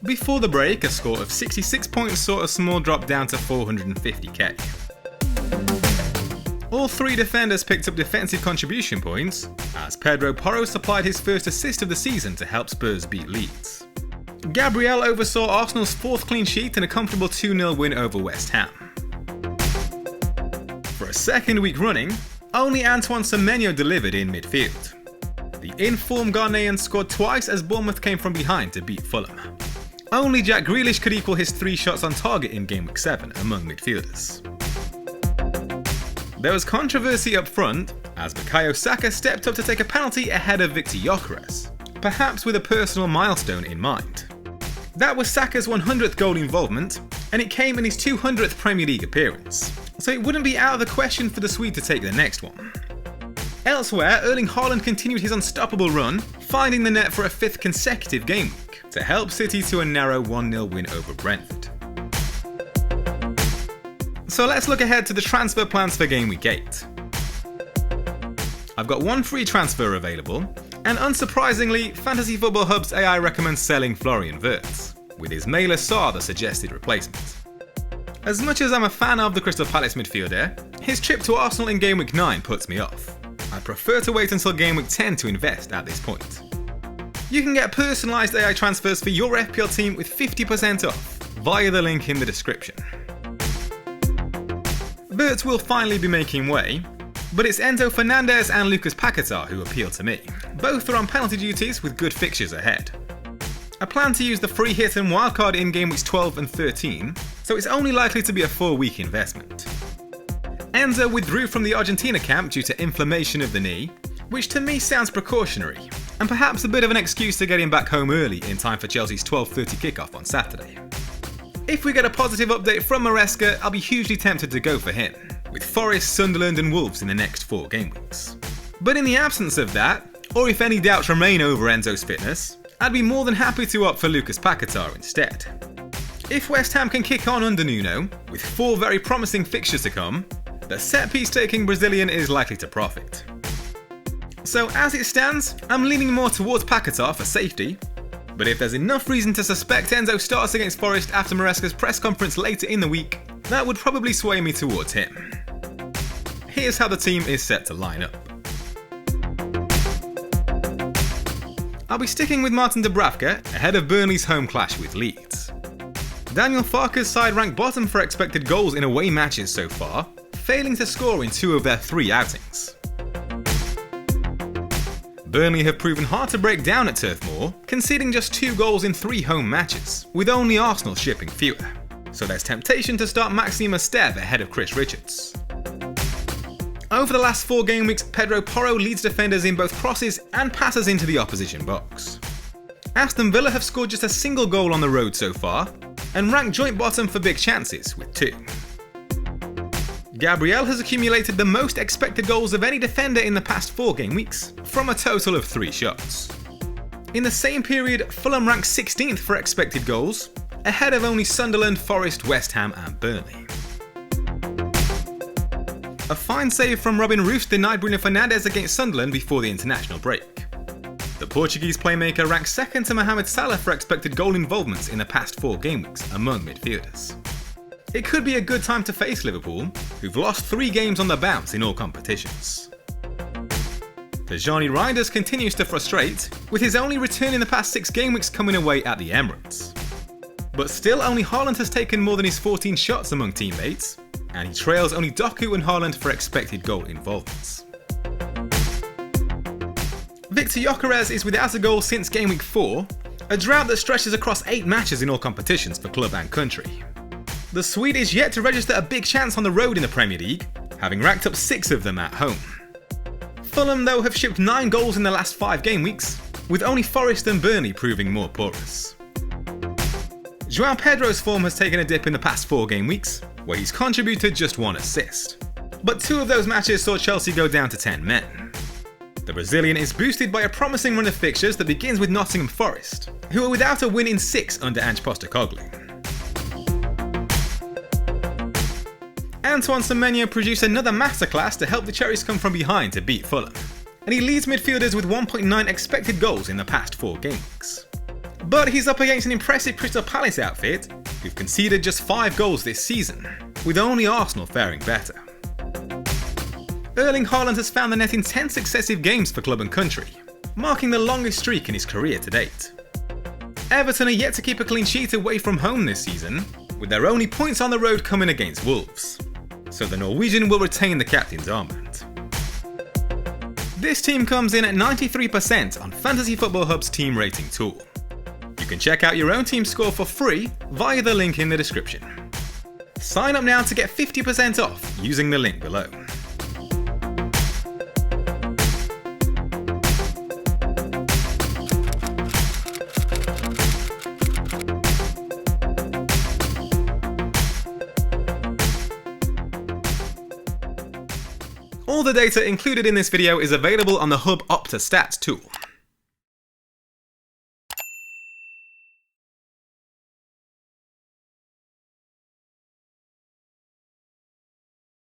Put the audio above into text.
Before the break, a score of 66 points saw a small drop down to 450k. All three defenders picked up defensive contribution points, as Pedro Porro supplied his first assist of the season to help Spurs beat Leeds. Gabriel oversaw Arsenal's fourth clean sheet and a comfortable 2-0 win over West Ham. For a second week running, only Antoine Semenyo delivered in midfield. The in-form Ghanaian scored twice as Bournemouth came from behind to beat Fulham. Only Jack Grealish could equal his 3 shots on target in Gameweek 7 among midfielders. There was controversy up front, as Bukayo Saka stepped up to take a penalty ahead of Victor Gyökeres, perhaps with a personal milestone in mind. That was Saka's 100th goal involvement, and it came in his 200th Premier League appearance, so it wouldn't be out of the question for the Swede to take the next one. Elsewhere, Erling Haaland continued his unstoppable run, finding the net for a 5th consecutive game week, to help City to a narrow 1-0 win over Brentford. So let's look ahead to the transfer plans for Gameweek 8. I've got one free transfer available, and unsurprisingly, Fantasy Football Hub's AI recommends selling Florian Wirtz, with Ismaila Sarr the suggested replacement. As much as I'm a fan of the Crystal Palace midfielder, his trip to Arsenal in Gameweek 9 puts me off. I prefer to wait until Gameweek 10 to invest at this point. You can get personalised AI transfers for your FPL team with 50% off, via the link in the description. Wirtz will finally be making way, but it's Enzo Fernandez and Lucas Paqueta who appeal to me. Both are on penalty duties with good fixtures ahead. I plan to use the free hit and wildcard in game weeks 12 and 13, so it's only likely to be a 4-week investment. Enzo withdrew from the Argentina camp due to inflammation of the knee, which to me sounds precautionary, and perhaps a bit of an excuse to get him back home early in time for Chelsea's 12:30 kickoff on Saturday. If we get a positive update from Maresca, I'll be hugely tempted to go for him, with Forest, Sunderland and Wolves in the next 4 game weeks. But in the absence of that, or if any doubts remain over Enzo's fitness, I'd be more than happy to opt for Lucas Paqueta instead. If West Ham can kick on under Nuno, with 4 very promising fixtures to come, the set-piece taking Brazilian is likely to profit. So as it stands, I'm leaning more towards Paqueta for safety, but if there's enough reason to suspect Enzo starts against Forest after Maresca's press conference later in the week, that would probably sway me towards him. Here's how the team is set to line up. I'll be sticking with Martin Dubravka ahead of Burnley's home clash with Leeds. Daniel Farke's side ranked bottom for expected goals in away matches so far, failing to score in 2 of their 3 outings. Burnley have proven hard to break down at Turf Moor, conceding just 2 goals in 3 home matches, with only Arsenal shipping fewer. So there's temptation to start Maxime Esteve ahead of Chris Richards. Over the last 4 game weeks, Pedro Porro leads defenders in both crosses and passes into the opposition box. Aston Villa have scored just a single goal on the road so far, and rank joint bottom for big chances with 2. Gabriel has accumulated the most expected goals of any defender in the past 4 game weeks, from a total of 3 shots. In the same period, Fulham ranked 16th for expected goals, ahead of only Sunderland, Forest, West Ham and Burnley. A fine save from Robin Roos denied Bruno Fernandez against Sunderland before the international break. The Portuguese playmaker ranks second to Mohamed Salah for expected goal involvements in the past 4 game weeks among midfielders. It could be a good time to face Liverpool, who've lost 3 games on the bounce in all competitions. Tajani Reinders continues to frustrate, with his only return in the past 6 game weeks coming away at the Emirates. But still, only Haaland has taken more than his 14 shots among teammates, and he trails only Doku and Haaland for expected goal involvements. Victor Gyökeres is without a goal since game week 4, a drought that stretches across 8 matches in all competitions for club and country. The Swede is yet to register a big chance on the road in the Premier League, having racked up 6 of them at home. Fulham, though, have shipped 9 goals in the last 5 game weeks, with only Forest and Burnley proving more porous. João Pedro's form has taken a dip in the past 4 game weeks, where he's contributed just 1 assist. But 2 of those matches saw Chelsea go down to 10 men. The Brazilian is boosted by a promising run of fixtures that begins with Nottingham Forest, who are without a win in 6 under Ange Postecoglou. Antoine Semenyo produced another masterclass to help the Cherries come from behind to beat Fulham, and he leads midfielders with 1.9 expected goals in the past 4 game weeks. But he's up against an impressive Crystal Palace outfit, who've conceded just 5 goals this season, with only Arsenal faring better. Erling Haaland has found the net in 10 successive games for club and country, marking the longest streak in his career to date. Everton are yet to keep a clean sheet away from home this season, with their only points on the road coming against Wolves, so the Norwegian will retain the captain's armband. This team comes in at 93% on Fantasy Football Hub's team rating tool. You can check out your own team score for free via the link in the description. Sign up now to get 50% off using the link below. All the data included in this video is available on the Hub Opta Stats tool.